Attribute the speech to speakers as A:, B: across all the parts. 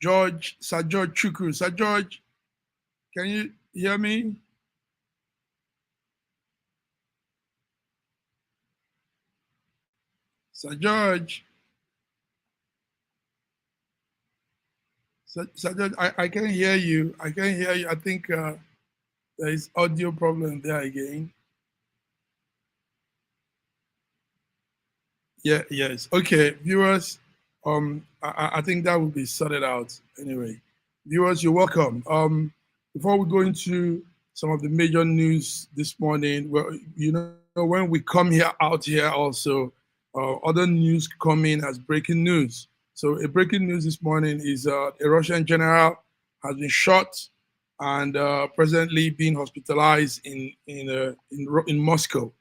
A: Sir George Chukwu. Sir George, can you hear me? Sir George. Sir George, I can hear you. I can hear you. I think there is audio problem there again. Yeah, yes. Okay, viewers, I think that will be sorted out anyway. Viewers, you're welcome. Before we go into some of the major news this morning, well, when we come out here also, other news come in as breaking news. So a breaking news this morning is a Russian general has been shot and presently being hospitalized in Moscow.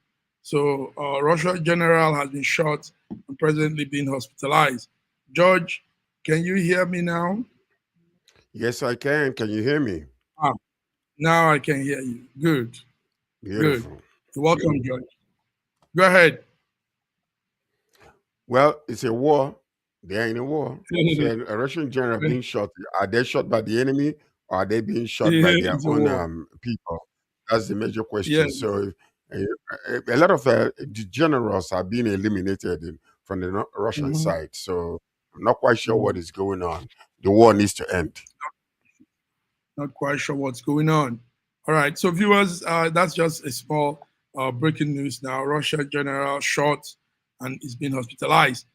A: So Russia general has been shot and presently being hospitalized. George, can you hear me now?
B: Yes, I can. Can you hear me?
A: Ah, now I can hear you. Good, good.
B: Beautiful.
A: Welcome, George. Go ahead.
B: Well, it's a war. They are in a war. So a Russian general being shot. Are they shot by the enemy or are they being shot by their
A: It's a
B: own
A: war.
B: people? That's the major question.
A: Yes.
B: So a lot of the generals are being eliminated from the Russian
A: Mhm.
B: side. So I'm not quite sure what
A: Mhm.
B: is going on. The war needs to end.
A: Not quite sure what's going on. All right. So, viewers, that's just a small breaking news now. Russia general shot and is being hospitalized.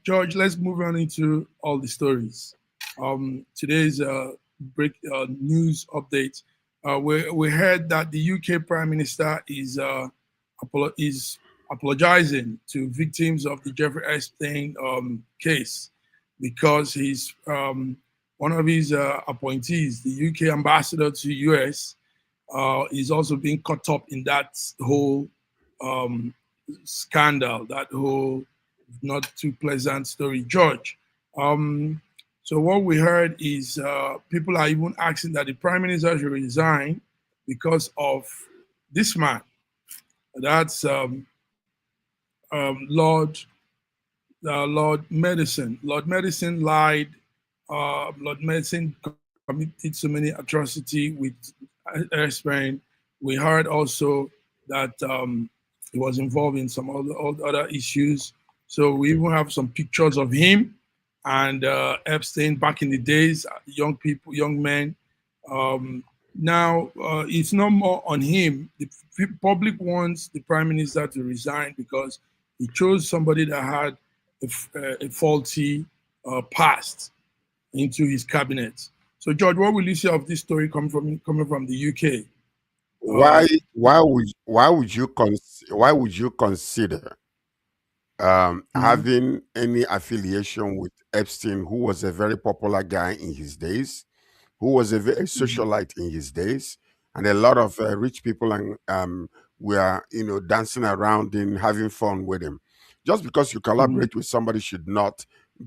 A: George, let's move on into all the stories. Today's news update. We heard that the UK Prime Minister is apologizing to victims of the Jeffrey Epstein case because one of his appointees, the UK ambassador to US, is also being caught up in that whole um, scandal, that whole not too pleasant story. George, so what we heard is people are even asking that the prime minister should resign because of this man. That's Lord Medicine. Lord Medicine lied. Lord Medicine committed so many atrocity with Spain. We heard also that he was involved in some other issues. So we even have some pictures of him and Epstein back in the days, young people, young men. Um, Now it's no more on him. The public wants the prime minister to resign because he chose somebody that had a faulty past into his cabinet. So, George, what will you say of this story coming from the UK?
B: Why why would you consider
A: Mhm,
B: having any affiliation with Epstein, who was a very popular guy in his days, who was a
A: mhm,
B: socialite in his days, and a lot of rich people and were dancing around him, having fun with him. Just because you
A: mhm,
B: collaborate with somebody should not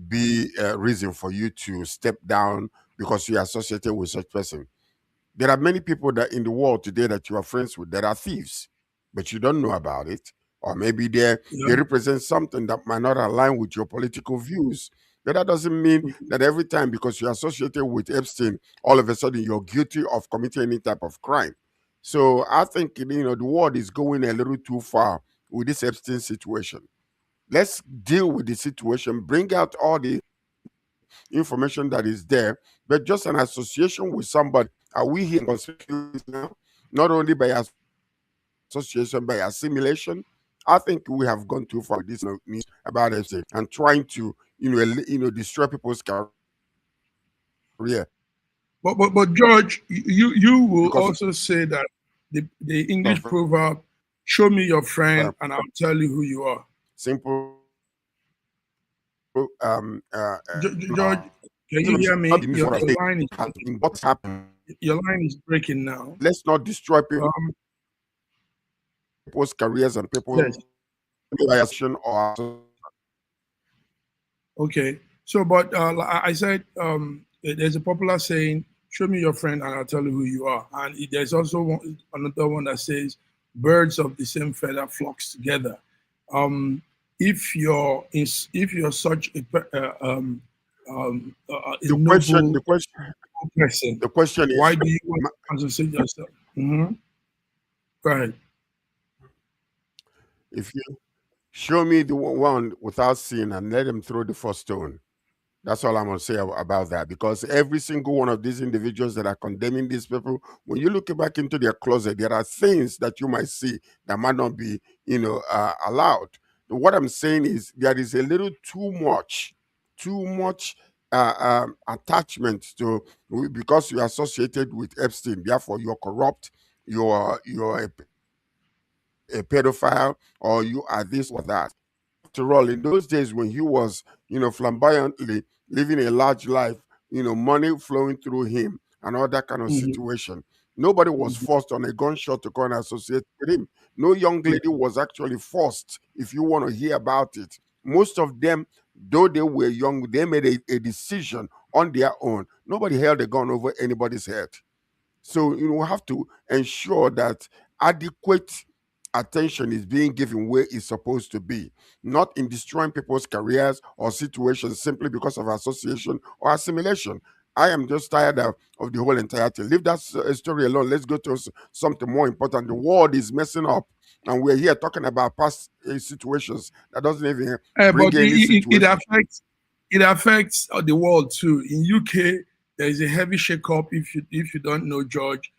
B: be a reason for you to step down because you are associated with such person. There are many people that in the world today that you are friends with that are thieves, but you don't know about it. Or maybe
A: yeah,
B: they represent something that might not align with your political views. But that doesn't mean
A: mhm,
B: that every time because you're associated with Epstein, all of a sudden you're guilty of committing any type of crime. So I think the world is going a little too far with this Epstein situation. Let's deal with the situation, bring out all the information that is there, but just an association with somebody. Are we here now? Not only by association, by assimilation. I think we have gone too far with this news about FC and trying to, destroy people's career
A: but George, you will
B: because
A: also say that the English
B: of
A: proverb, "Show me your
B: uh,
A: friend, and I'll tell you who you are."
B: simple
A: George, can you hear
B: not
A: me?
B: the news what I
A: Your
B: say
A: line is
B: has been what's happened.
A: your line is breaking now.
B: Let's not destroy
A: Um,
B: people's careers and people's
A: yes.
B: association or
A: Okay. So, but like I said, there's a popular saying, "Show me your friend, and I'll tell you who you are." And there's also another one that says, "Birds of the same feather flocks together." Um, if you're such a
B: The question,
A: noble
B: the question,
A: person.
B: the question is,
A: Why do you want to associate yourself? Go ahead.
B: if you show me the one without sin and let him throw the first stone. That's all I'm going to say about that. Because every single one of these individuals that are condemning these people, when you look back into their closet, there are things that you might see that might not be, allowed. What I'm saying is there is a little too much attachment to, because you are associated with Epstein. Therefore, you're corrupt. You're a pedophile, or you are this or that. After all, in those days when he was, flamboyantly living a large life, money flowing through him and all that kind of
A: Mhm,
B: situation, nobody was
A: mhm.
B: forced on a gunshot to go and associate with him. No young
A: Yeah.
B: lady was actually forced, if you want to hear about it. Most of them, though they were young, they made a decision on their own. Nobody held a gun over anybody's head. So we have to ensure that adequate attention is being given where it's supposed to be, not in destroying people's careers or situations simply because of association or assimilation. I am just tired of the whole entire thing. Leave that story alone. Let's go to something more important. The world is messing up, and we're here talking about past situations that doesn't even
A: But
B: bring any situation.
A: it affects the world too. In UK, there is a heavy shake-up. If you don't know, George,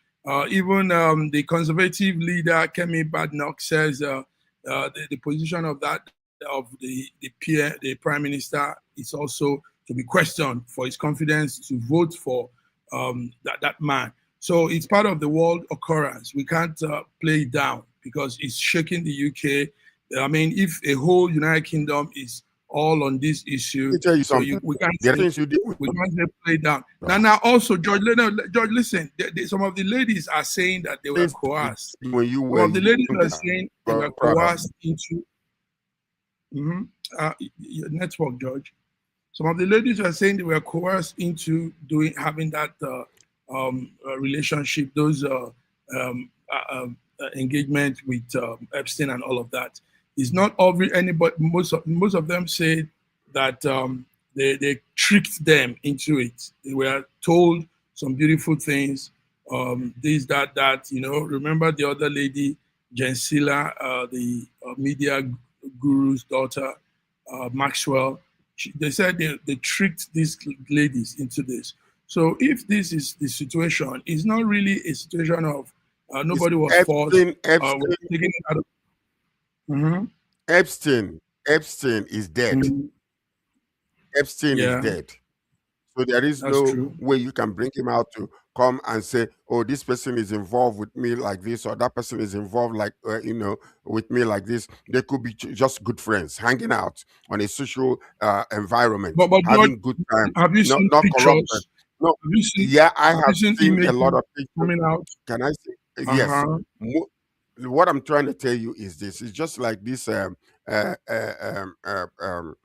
A: even the conservative leader Kemi Badnoch says the position of the prime minister is also to be questioned for his confidence to vote for that man. So it's part of the world occurrence. We can't play it down because it's shaking the UK. I mean, if a whole United Kingdom is all on this
B: Let
A: issue,
B: me tell you
A: so
B: something.
A: we can't
B: There are
A: say
B: things you do.
A: we can't say play down. Now, also, George, George, listen. Some of the ladies are saying that they were
B: Things that you
A: coerced.
B: did when you
A: Some
B: were
A: of the ladies
B: young
A: are
B: that
A: saying they
B: you
A: were
B: are proud of.
A: coerced into your network, George. Some of the ladies were saying they were coerced into having that relationship, those engagement with Epstein and all of that. It's not obvious. Anybody, most of them said that they tricked them into it. They were told some beautiful things, this, that, that. Remember the other lady, Jensila, the media guru's daughter, Maxwell. They said they tricked these ladies into this. So if this is the situation, it's not really a situation of
B: It's
A: nobody was forced.
B: Epstein.
A: We're taking it out of. Mhm,
B: Epstein is dead.
A: mhm.
B: Epstein is
A: Yeah,
B: dead. So there is
A: that's
B: no
A: true.
B: way you can bring him out to come and say, "Oh, this person is involved with me like this, or that person is involved with me like this." They could be just good friends, hanging out on a social environment,
A: But George,
B: having good times,
A: have you seen
B: not corrupted.
A: pictures?
B: No,
A: Have you seen
B: yeah, I
A: have you
B: have
A: seen
B: seen a lot
A: images
B: of pictures.
A: coming out?
B: Can I say yes?
A: Uh-huh.
B: What I'm trying to tell you is this: it's just like this. Uh, uh, um, uh, um,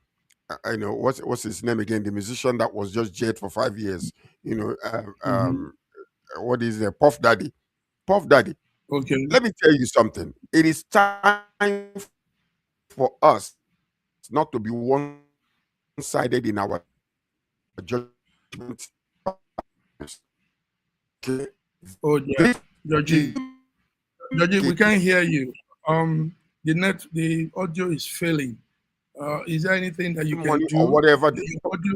B: I know what's his name again? The musician that was just jailed for 5 years. You know,
A: Hmm.
B: what is Puff Daddy? Puff Daddy.
A: Okay.
B: Let me tell you something. It is time for us not to be one-sided in our judgment. Okay,
A: Oh yeah.
B: this
A: Georgie, Georgie, we can't hear you. The audio is failing. Is there anything that you can
B: money or
A: do?
B: whatever.
A: Your audio,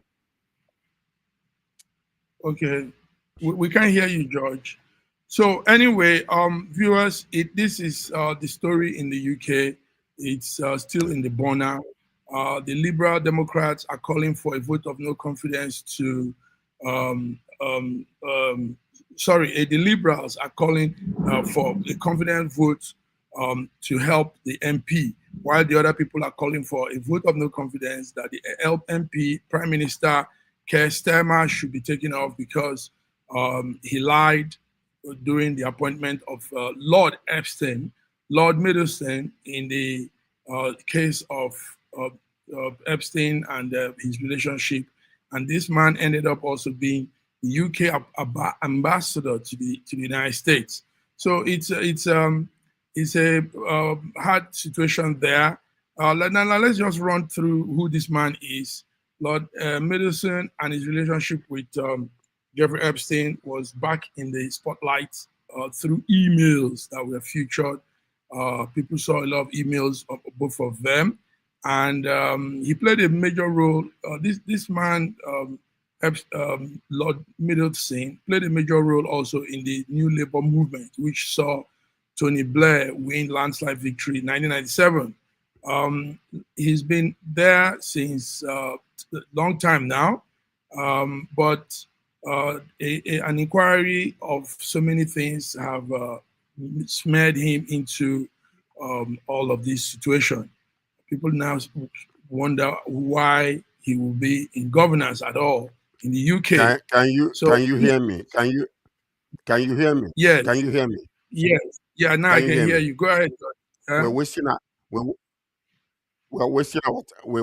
A: okay. We can't hear you, George. So anyway, viewers, this is the story in the UK. It's still in the Bonner. The Liberal Democrats are calling for a vote of no confidence to, um, um, um, the Liberals are calling for a confidence vote to help the MP, while the other people are calling for a vote of no confidence that the MP, Prime Minister Keir Starmer, should be taken off because he lied during the appointment of Lord Epstein, Lord Middleton, in the case of Epstein and his relationship. And this man ended up also being the UK ambassador to the United States. So it's a hard situation there. Now let's just run through who this man is. Lord Middleton and his relationship with Jeffrey Epstein was back in the spotlight through emails that were featured. People saw a lot of emails of both of them, and he played a major role. This man, Lord Middleton, played a major role also in the New Labour movement, which saw Tony Blair win landslide victory in 1997. He's been there since a long time now, but an inquiry of so many things have smeared him into all of this situation. People now wonder why he will be in governance at all in the UK.
B: Can you hear me? Can you hear me?
A: Yes.
B: Can you hear me?
A: Yes. Yeah. Now I can hear you. Go ahead.
B: We're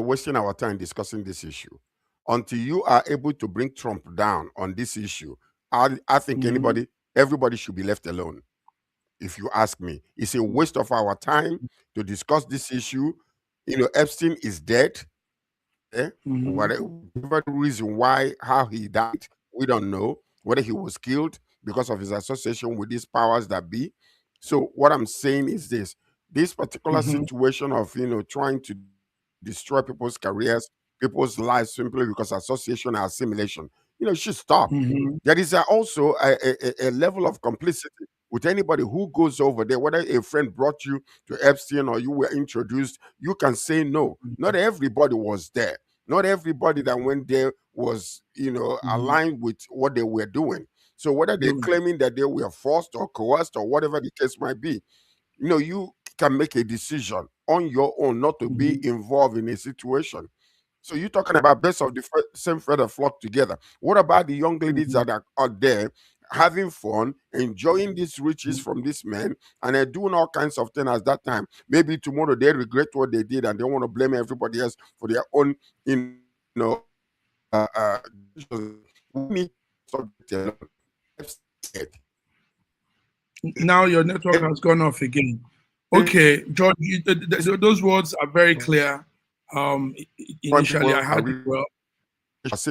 B: wasting our time discussing this issue. Until you are able to bring Trump down on this issue, I think everybody should be left alone. If you ask me, it's a waste of our time to discuss this issue. Epstein is dead. Whatever the reason why, how he died, we don't know. Whether he was killed because of his association with these powers that be. So what I'm saying is this particular situation of trying to destroy people's careers, people's lives simply because association and assimilation, should stop. There is also a level of complicity with anybody who goes over there, whether a friend brought you to Epstein or you were introduced. You can say no. Not everybody was there. Not everybody that went there was, aligned with what they were doing. So whether they're claiming that they were forced or coerced or whatever the case might be, you can make a decision on your own not to be involved in a situation. So you're talking about best of the same feather flock together. What about the young ladies that are out there having fun, enjoying these riches from this man, and they're doing all kinds of things at that time? Maybe tomorrow they regret what they did and they want to blame everybody else for their own, we need something.
A: Now your network has gone off again. Okay, George, those words are very clear. Initially, I heard it well.
B: Because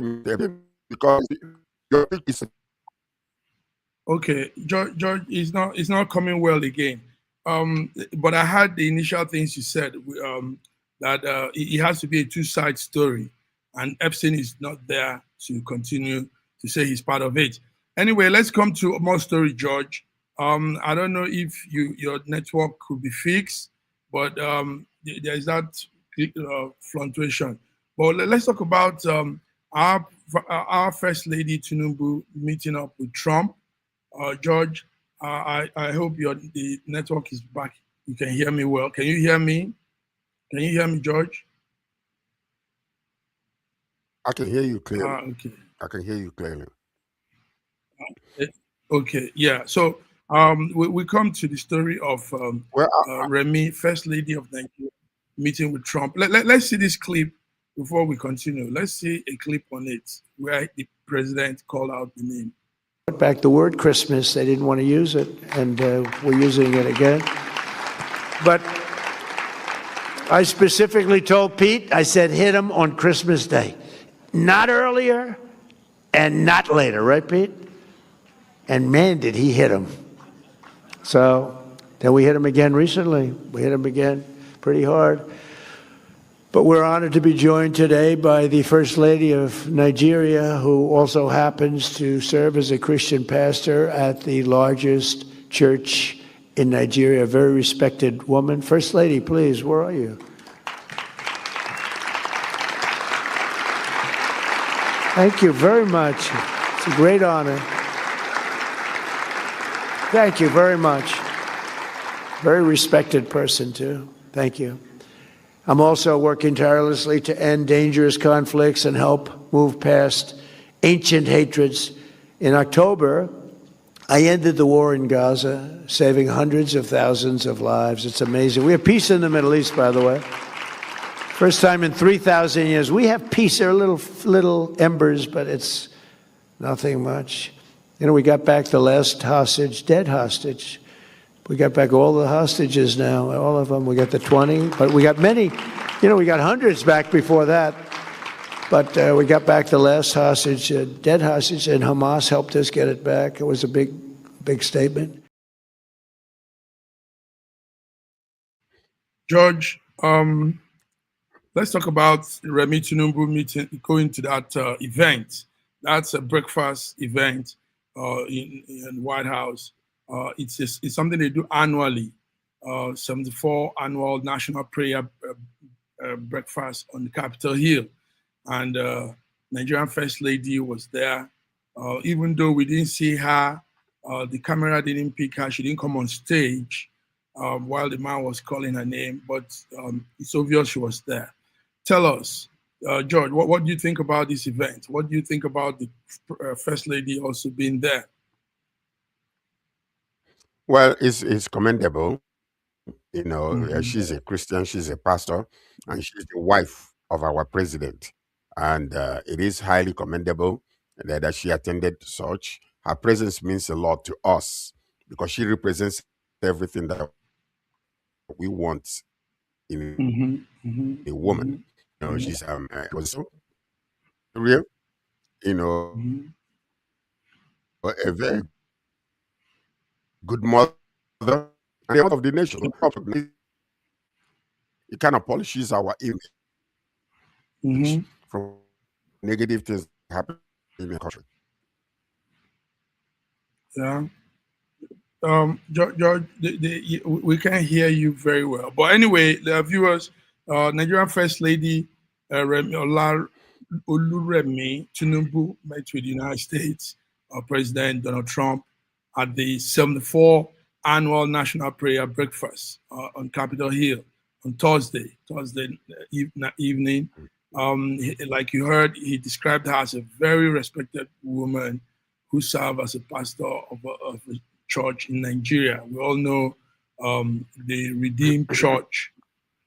A: okay, George is not coming well again. But I heard the initial things you said. That it has to be a two-side story, and Epstein is not there to continue to say he's part of it. Anyway, let's come to more story, George. I don't know if your network could be fixed, but there's that fluctuation. But let's talk about our First Lady Tinubu meeting up with Trump. George, I hope the network is back. You can hear me well. Can you hear me? Can you hear me, George?
B: I can hear you clearly.
A: Okay.
B: I can hear you clearly.
A: Okay, yeah. So we come to the story of Remi, First Lady of Nigeria, meeting with Trump. Let's see this clip before we continue. Let's see a clip on it where the president called out the name.
C: Back the word Christmas, they didn't want to use it, and we're using it again. But I specifically told Pete, I said, hit him on Christmas Day. Not earlier and not later, right, Pete? And man, did he hit him. So then we hit him again recently. We hit him again pretty hard. But we're honored to be joined today by the First Lady of Nigeria, who also happens to serve as a Christian pastor at the largest church in Nigeria, a very respected woman. First Lady, please, where are you? Thank you very much. It's a great honor. Thank you very much. Very respected person, too. Thank you. I'm also working tirelessly to end dangerous conflicts and help move past ancient hatreds. In October, I ended the war in Gaza, saving hundreds of thousands of lives. It's amazing. We have peace in the Middle East, by the way. First time in 3,000 years. We have peace. There are little embers, but it's nothing much. We got back the last hostage, dead hostage. We got back all the hostages now, all of them. We got the 20, but we got many. We got hundreds back before that. But we got back the last hostage, dead hostage, and Hamas helped us get it back. It was a big statement.
A: George, let's talk about Remi Tinubu meeting, going to that event. That's a breakfast event in White House. It's something they do annually, 74 annual national prayer breakfast on the Capitol Hill. And Nigerian First Lady was there. Even though we didn't see her, the camera didn't pick her, she didn't come on stage while the man was calling her name, but it's obvious she was there. Tell us, George, what do you think about this event? What do you think about the First Lady also being there?
B: Well, it's commendable. You know, she's a Christian, she's a pastor, and she's the wife of our president. And it is highly commendable that she attended such. Her presence means a lot to us because she represents everything that we want in a woman. You know, she's was so real, you know, a very good mother and the mother of the nation. It kind of polishes our image from negative things that happen in the country.
A: Yeah. George, we can't hear you very well. But anyway, the viewers, Nigerian First Lady Oluremi Tinubu met with the United States President Donald Trump at the 74th annual National Prayer Breakfast on Capitol Hill on Thursday evening. Like you heard, he described her as a very respected woman who served as a pastor of a church in Nigeria. We all know the Redeemed Church,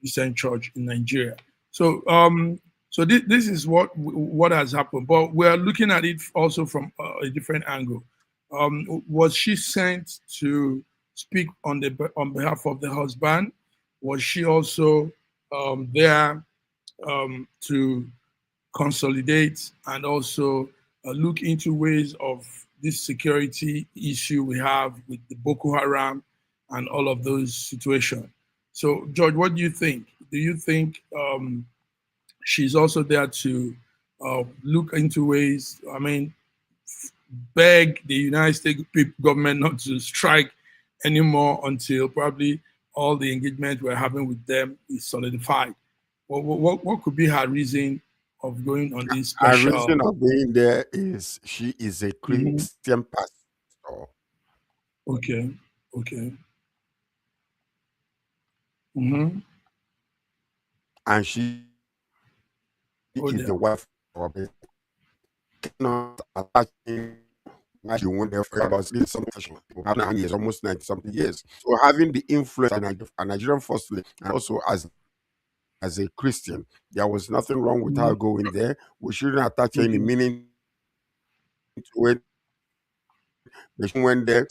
A: Christian Church in Nigeria. So, this is what has happened. But we are looking at it also from a different angle. Was she sent to speak on behalf of the husband? Was she also there to consolidate and also look into ways of this security issue we have with the Boko Haram and all of those situations? So, George, what do you think? Do you think she's also there to look into ways, beg the United States government not to strike anymore until probably all the engagement we're having with them is solidified? What could be her reason of going on this special?
B: Her reason of being there is she is a Christian pastor.
A: Okay.
B: And she is the wife of a cannot attaching why she went there for about something years, almost 90 something years. So having the influence a Nigerian first lady and also as a Christian, there was nothing wrong with her going there. We shouldn't attach any meaning to it. She went there,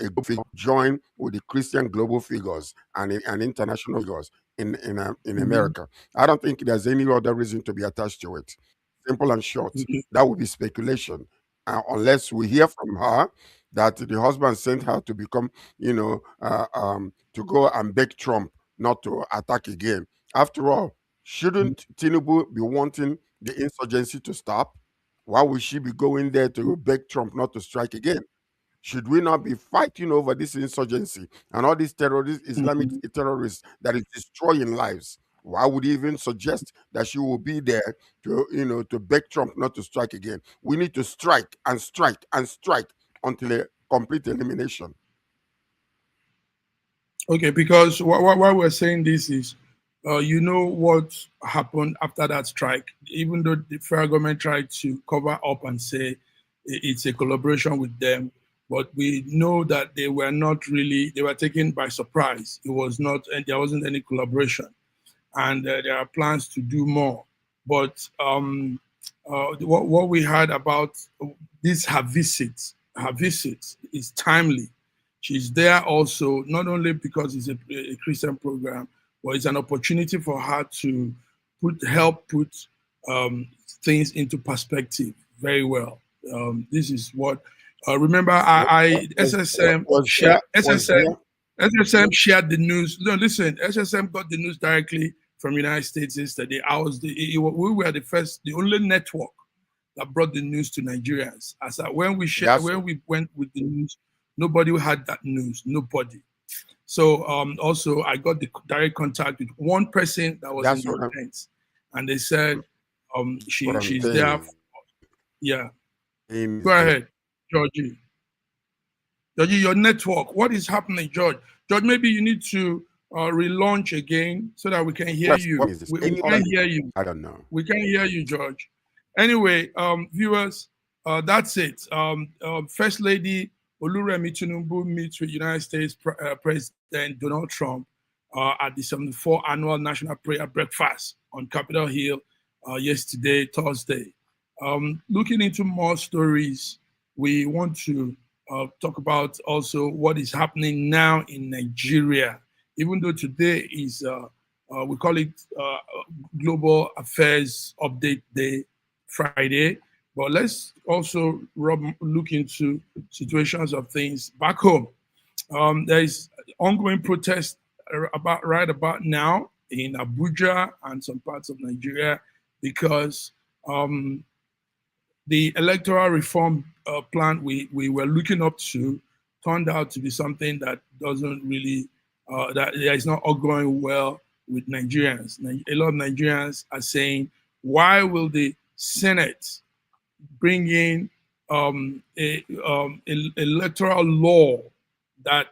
B: a group joined with the Christian global figures and international figures in America. I don't think there's any other reason to be attached to it. Simple and short. That would be speculation, unless we hear from her that the husband sent her to become, to go and beg Trump not to attack again. After all, shouldn't Tinubu be wanting the insurgency to stop? Why would she be going there to beg Trump not to strike again? Should we not be fighting over this insurgency and all these terrorists, Islamic terrorists that is destroying lives? Why would he even suggest that she will be there to beg Trump not to strike again? We need to strike and strike and strike until a complete elimination.
A: Okay, because why we're saying this is, what happened after that strike. Even though the federal government tried to cover up and say it's a collaboration with them, but we know that they were taken by surprise. It was not, and there wasn't any collaboration. And there are plans to do more. But what we heard about her visit is timely. She's there also, not only because it's a Christian program, but it's an opportunity for her to help put things into perspective very well. This is what. Remember, I SSM SSM shared the news. No, listen, SSM got the news directly from United States yesterday. We were the only network that brought the news to Nigerians. As when we went with the news, nobody had that news. Nobody. So also I got the direct contact with one person that was in the event, and they said she's there. Yeah. Go ahead, Georgie. Georgie, your network. What is happening, George? George, maybe you need to relaunch again so that we can hear you. We can hear you.
B: I don't know.
A: We can hear you, George. Anyway, viewers, that's it. First Lady Oluremi Tinubu meets with United States President Donald Trump at the 74th Annual National Prayer Breakfast on Capitol Hill yesterday, Thursday. Looking into more stories, we want to talk about also what is happening now in Nigeria. Even though today is, we call it Global Affairs Update Day, Friday, but let's also look into situations of things back home. There is ongoing protest right about now in Abuja and some parts of Nigeria because the electoral reform plan we were looking up to turned out to be something that doesn't really, that is not all going well with Nigerians. A lot of Nigerians are saying, why will the Senate bring in electoral law that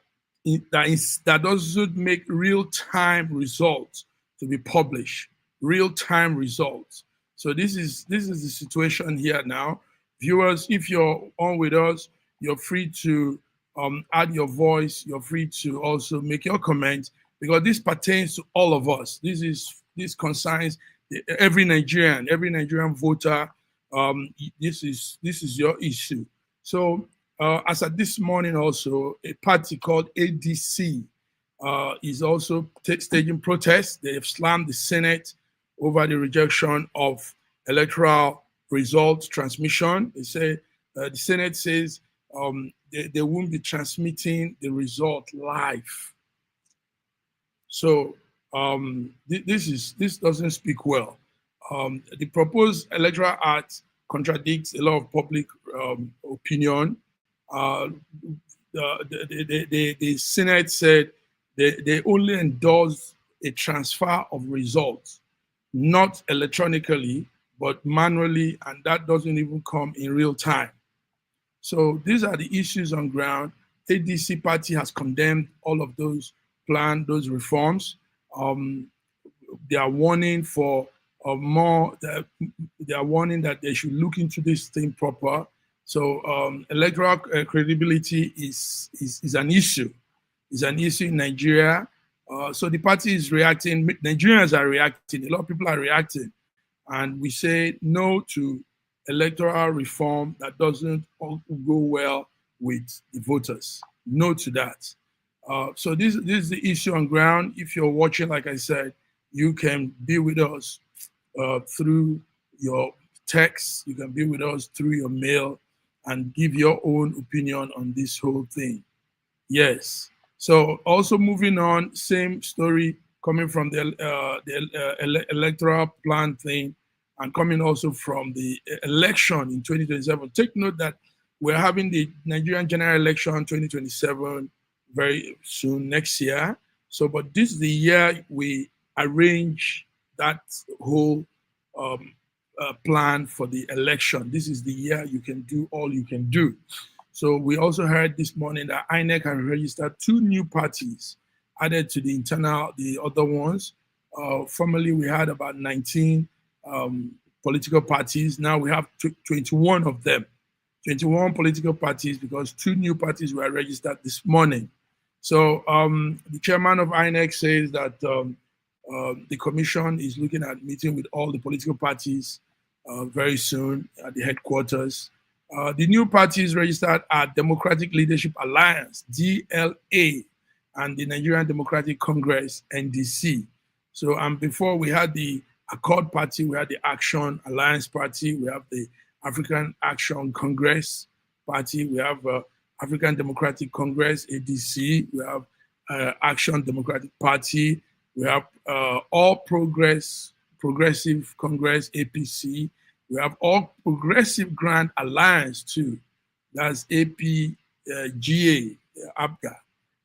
A: doesn't make real-time results to be published, real-time results. So this is the situation here now. Viewers, if you're on with us, you're free to add your voice. You're free to also make your comments because this pertains to all of us. This concerns every Nigerian voter. This is your issue. So as of this morning, also a party called ADC is also staging protests. They have slammed the Senate over the rejection of electoral results transmission. They say the Senate says they won't be transmitting the result live. So this doesn't speak well. The proposed electoral act contradicts a lot of public opinion. The Senate said they only endorse a transfer of results, not electronically, but manually, and that doesn't even come in real time. So these are the issues on ground. ADC party has condemned all of those plans, those reforms. They are warning for more. They are warning that they should look into this thing proper. So electoral credibility is an issue. It's an issue in Nigeria. So the party is reacting. Nigerians are reacting. A lot of people are reacting. And we say no to electoral reform that doesn't go well with the voters. No to that. So this is the issue on ground. If you're watching, like I said, you can be with us through your text. You can be with us through your mail and give your own opinion on this whole thing. Yes. So also moving on, same story coming from the electoral plan thing and coming also from the election in 2027. Take note that we're having the Nigerian general election 2027 very soon next year. So, but this is the year we arrange that whole plan for the election. This is the year you can do all you can do. So we also heard this morning that INEC has registered 2 new parties added to the other ones. Formerly, we had about 19 political parties. Now we have 21 of them, 21 political parties because 2 new parties were registered this morning. So the chairman of INEC says that the commission is looking at meeting with all the political parties very soon at the headquarters. The new parties registered are Democratic Leadership Alliance, DLA, and the Nigerian Democratic Congress, NDC. So before we had the Accord Party, we have the Action Alliance Party, we have the African Action Congress Party, we have African Democratic Congress, ADC, we have Action Democratic Party, we have All Progressive Congress, APC, we have All Progressive Grand Alliance too, that's APGA, APGA.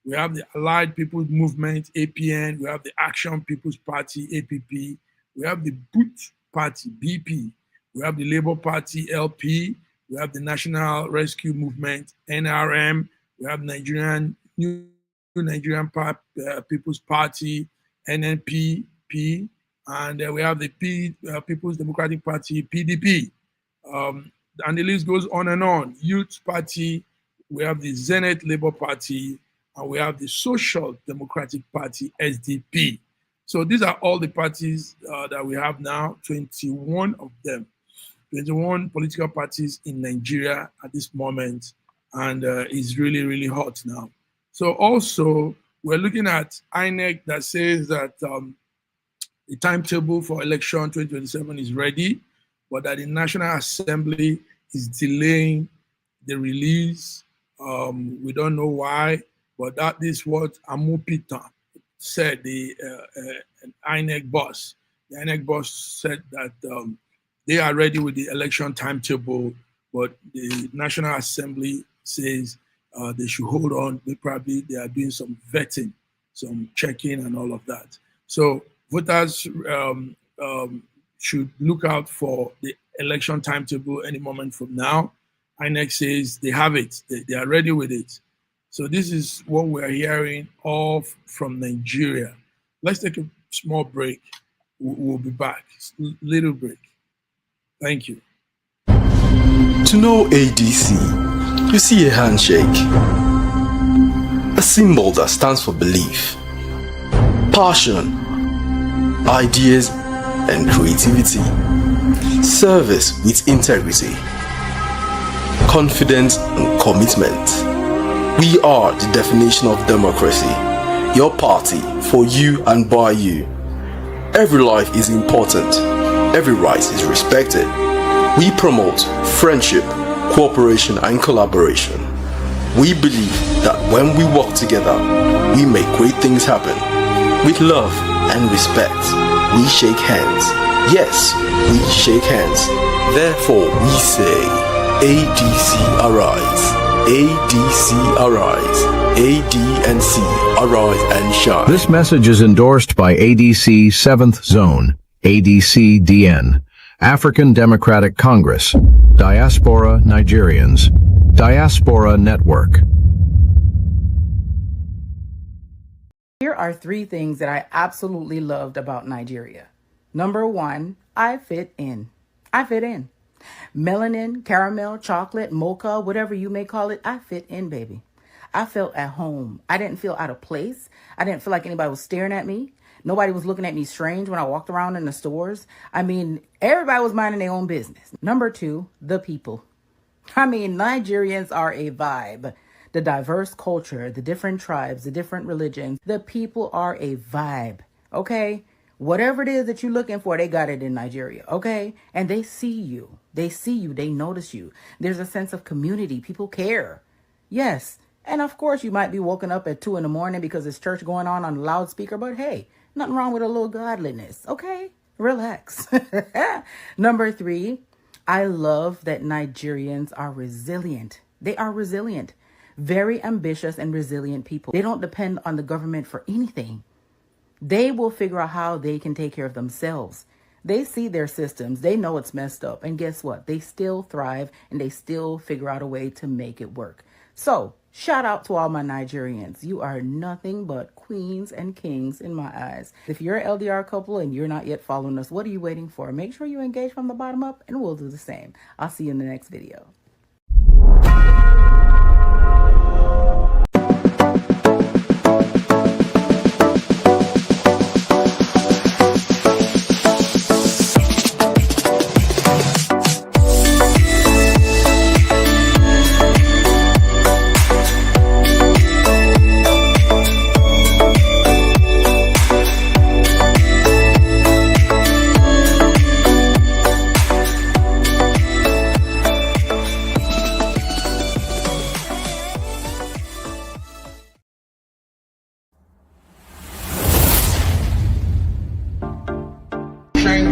A: We have the Allied People's Movement, APN, we have the Action People's Party, APP, we have the Boot Party, BP, we have the Labour Party, LP, we have the National Rescue Movement, NRM, we have New Nigerian People's Party, NNP, P, and we have the People's Democratic Party, PDP. And the list goes on and on. Youth Party, we have the Zenith Labour Party, and we have the Social Democratic Party, SDP. So these are all the parties that we have now, 21 of them, 21 political parties in Nigeria at this moment, and it's really, really hot now. So also, we're looking at INEC that says that the timetable for election 2027 is ready, but that the National Assembly is delaying the release. We don't know why, but that is what Amupita said, the INEC boss. The INEC boss said that they are ready with the election timetable, but the National Assembly says they should hold on. They are doing some vetting, some checking and all of that. So voters should look out for the election timetable any moment from now. INEC says they have it, they are ready with it. So this is what we're hearing all from Nigeria. Let's take a small break. We'll be back, little break. Thank you.
D: To know ADC, you see a handshake, a symbol that stands for belief, passion, ideas and creativity, service with integrity, confidence and commitment. We are the definition of democracy, your party, for you and by you. Every life is important, every right is respected. We promote friendship, cooperation and collaboration. We believe that when we work together, we make great things happen. With love and respect, we shake hands. Yes, we shake hands. Therefore, we say, ADC arise. ADC arise. ADNC arise and shine.
E: This message is endorsed by ADC 7th Zone, ADC-DN, African Democratic Congress, Diaspora Nigerians, Diaspora Network.
F: Here are 3 things that I absolutely loved about Nigeria. Number 1, I fit in. I fit in. Melanin, caramel, chocolate, mocha, whatever you may call it, I fit in, baby. I felt at home. I didn't feel out of place. I didn't feel like anybody was staring at me. Nobody was looking at me strange when I walked around in the stores. I mean, everybody was minding their own business. Number 2, the people. I mean, Nigerians are a vibe. The diverse culture, the different tribes, the different religions, the people are a vibe, okay? Whatever it is that you're looking for, they got it in Nigeria, okay? And they see you. They see you. They notice you. There's a sense of community. People care. Yes. And of course, you might be woken up at 2 a.m. because there's church going on the loudspeaker, but hey, nothing wrong with a little godliness, okay? Relax. Number 3, I love that Nigerians are resilient. They are resilient. Very ambitious and resilient people. They don't depend on the government for anything. They will figure out how they can take care of themselves. They see their systems. They know it's messed up. And guess what? They still thrive and they still figure out a way to make it work. So shout out to all my Nigerians. You are nothing but queens and kings in my eyes. If you're an LDR couple and you're not yet following us, what are you waiting for? Make sure you engage from the bottom up and we'll do the same. I'll see you in the next video.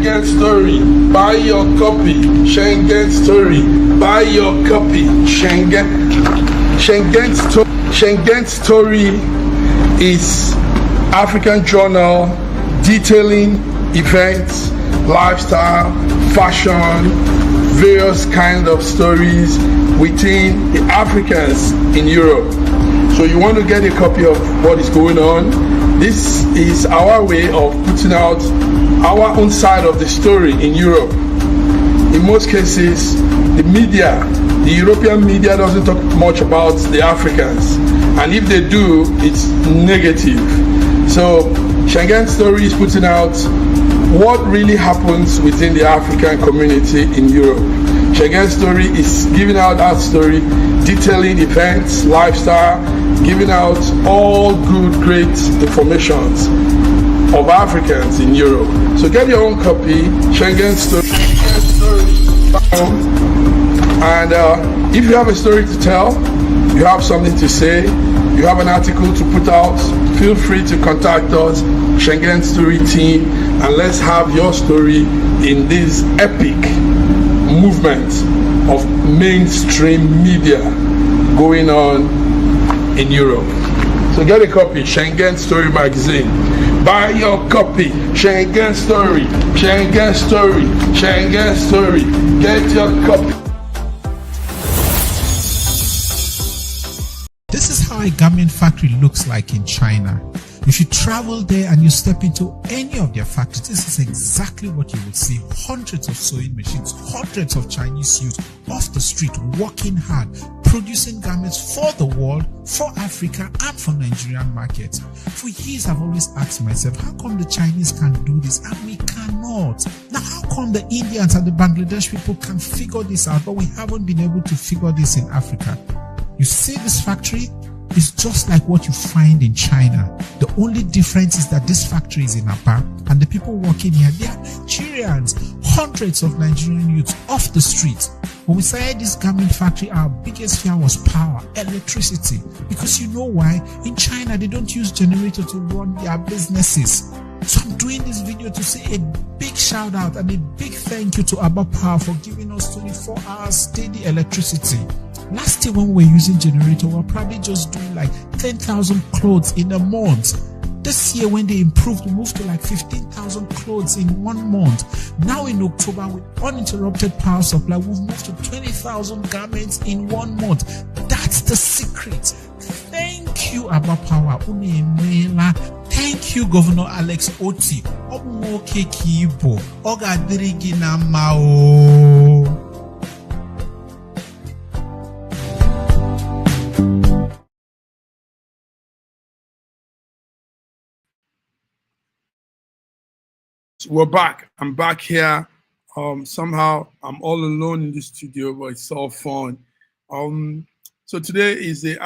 A: Schengen story, buy your copy. Schengen story, buy your copy. Schengen story is African journal detailing events, lifestyle, fashion, various kind of stories within the Africans in Europe. So you want to get a copy of what is going on. This is our way of putting out our own side of the story in Europe. In most cases, the media, the European media doesn't talk much about the Africans. And if they do, it's negative. So Schengen Story is putting out what really happens within the African community in Europe. Schengen Story is giving out that story, detailing events, lifestyle, giving out all good, great informations of Africans in Europe. So get your own copy, Schengen Story. And if you have a story to tell, you have something to say, you have an article to put out, feel free to contact us, Schengen Story team, and let's have your story in this epic movement of mainstream media going on in Europe. So get a copy, Schengen Story magazine. Buy your copy, Schengen Story, Schengen Story, Schengen Story. Get your copy.
G: This is how a garment factory looks like in China. If you travel there and you step into any of their factories, this is exactly what you will see. Hundreds of sewing machines, hundreds of Chinese youths off the street working hard, producing garments for the world, for Africa and for Nigerian markets. For years I've always asked myself, how come the Chinese can do this and we cannot? Now how come the Indians and the Bangladesh people can figure this out, but we haven't been able to figure this in Africa? You see this factory? It's just like what you find in China. The only difference is that this factory is in Aba and the people working here, they are Nigerians. Hundreds of Nigerian youths off the street. When we started this garment factory, our biggest fear was power, electricity. Because you know why? In China, they don't use generator to run their businesses. So I'm doing this video to say a big shout out and a big thank you to Aba Power for giving us 24 hours steady electricity. Last year when we were using generator, we were probably just doing like 10,000 clothes in a month. This year when they improved, we moved to like 15,000 clothes in 1 month. Now in October with uninterrupted power supply, we've moved to 20,000 garments in 1 month. That's the secret. Thank you, Aba Power. Thank you, Governor Alex Oti. Omoke Kibo. Oga Dirigina Mao.
A: We're back. I'm back here. Somehow I'm all alone in the studio, but it's all fun. So today is the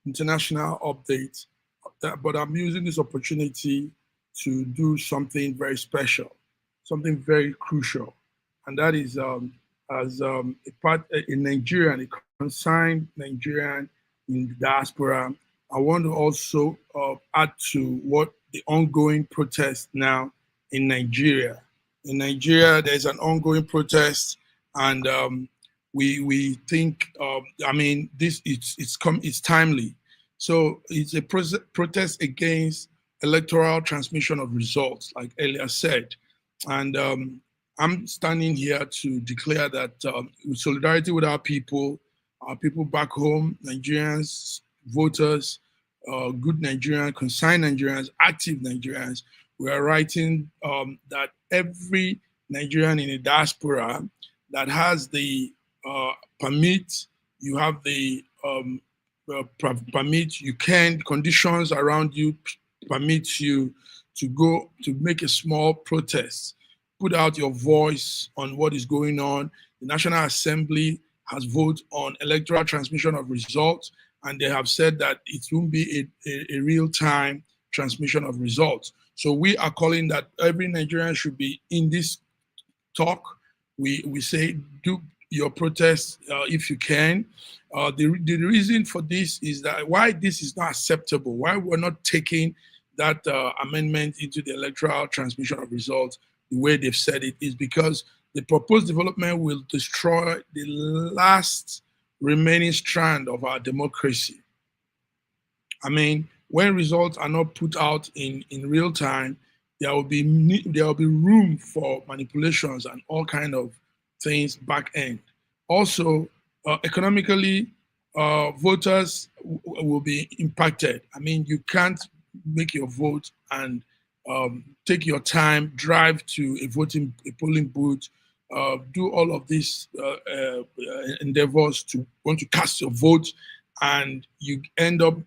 A: international update, but I'm using this opportunity to do something very special, something very crucial, and that is as a Nigerian, a concerned Nigerian in the diaspora. I want to also add to what the ongoing protest now in Nigeria. In Nigeria, there's an ongoing protest, and we think, I mean, this it's timely. So it's a protest against electoral transmission of results, like earlier said, and I'm standing here to declare that with solidarity with our people back home, Nigerians, voters, good Nigerians, concerned Nigerians, active Nigerians, we are writing that every Nigerian in the diaspora that has the permit, you have the permit, you can, conditions around you permit you to go to make a small protest, put out your voice on what is going on. The National Assembly has voted on electoral transmission of results, and they have said that it won't be a real-time transmission of results. So we are calling that every Nigerian should be in this talk. We say do your protest if you can. The reason for this is that why this is not acceptable, why we're not taking that amendment into the electoral transmission of results. the way they've said it, is because the proposed development will destroy the last remaining strand of our democracy. I mean, when results are not put out in real time, there will be room for manipulations and all kind of things back end. Also, economically, voters will be impacted. I mean, you can't make your vote and take your time, drive to a polling booth, do all of these endeavors to want to cast your vote, and you end up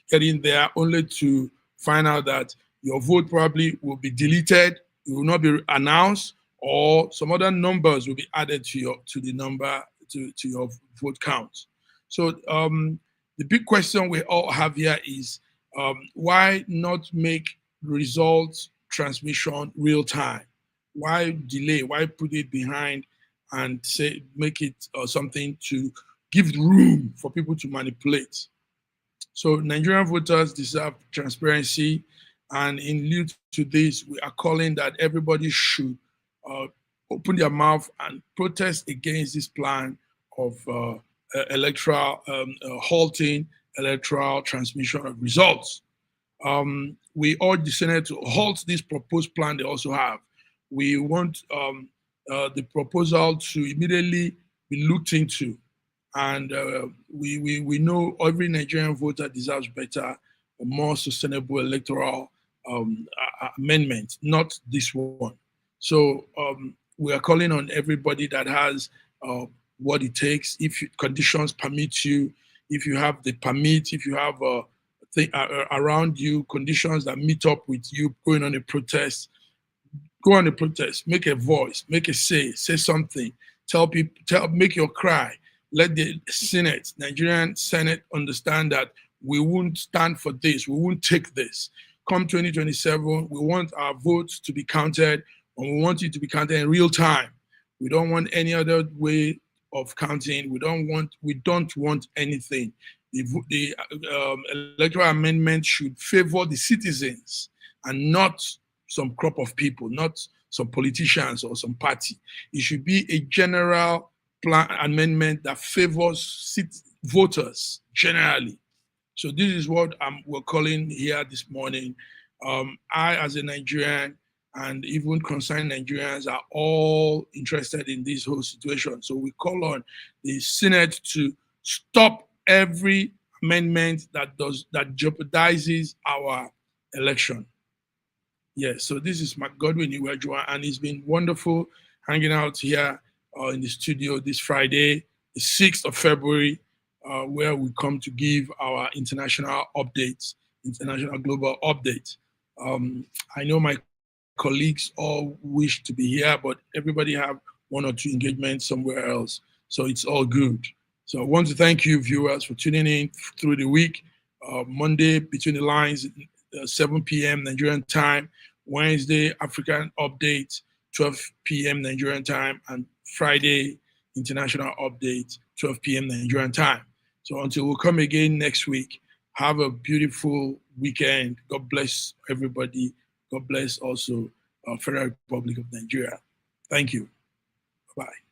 A: getting there only to find out that your vote probably will be deleted, it will not be announced, or some other numbers will be added to your vote count. So the big question we all have here is why not make results transmission real time? Why delay? Why put it behind and say make it something to give room for people to manipulate? So Nigerian voters deserve transparency, and in lieu to this, we are calling that everybody should open their mouth and protest against this plan of electoral halting electoral transmission of results. We urge the Senate to halt this proposed plan they also have. We want the proposal to immediately be looked into. And we know every Nigerian voter deserves better, a more sustainable electoral amendment, not this one. So we are calling on everybody that has what it takes. If conditions permit you, if you have the permit, if you have around you conditions that meet up with you going on a protest, go on a protest, make a voice, make a say something, tell people, make your cry. Let the Senate, Nigerian Senate, understand that we won't stand for this. We won't take this. Come 2027, we want our votes to be counted, and we want it to be counted in real time. We don't want any other way of counting. We don't want anything. The electoral amendment should favor the citizens and not some crop of people, not some politicians or some party. It should be a general plan amendment that favors voters generally. So this is what we're calling here this morning. I, as a Nigerian, and even concerned Nigerians, are all interested in this whole situation. So we call on the Senate to stop every amendment that jeopardizes our election. Yes, so this is Mark Godwin Iwejuwa, and it's been wonderful hanging out here in the studio this Friday, the 6th of February, where we come to give our international updates, international global updates. I know my colleagues all wish to be here, but everybody have one or two engagements somewhere else, so it's all good. So I want to thank you, viewers, for tuning in through the week. Monday, Between the Lines, 7 p.m. Nigerian time. Wednesday, African Update, 12 p.m. Nigerian time. And Friday, International Update, 12 p.m. Nigerian time. So until we come again next week, have a beautiful weekend. God bless everybody. God bless also Federal Republic of Nigeria. Thank you. Bye-bye.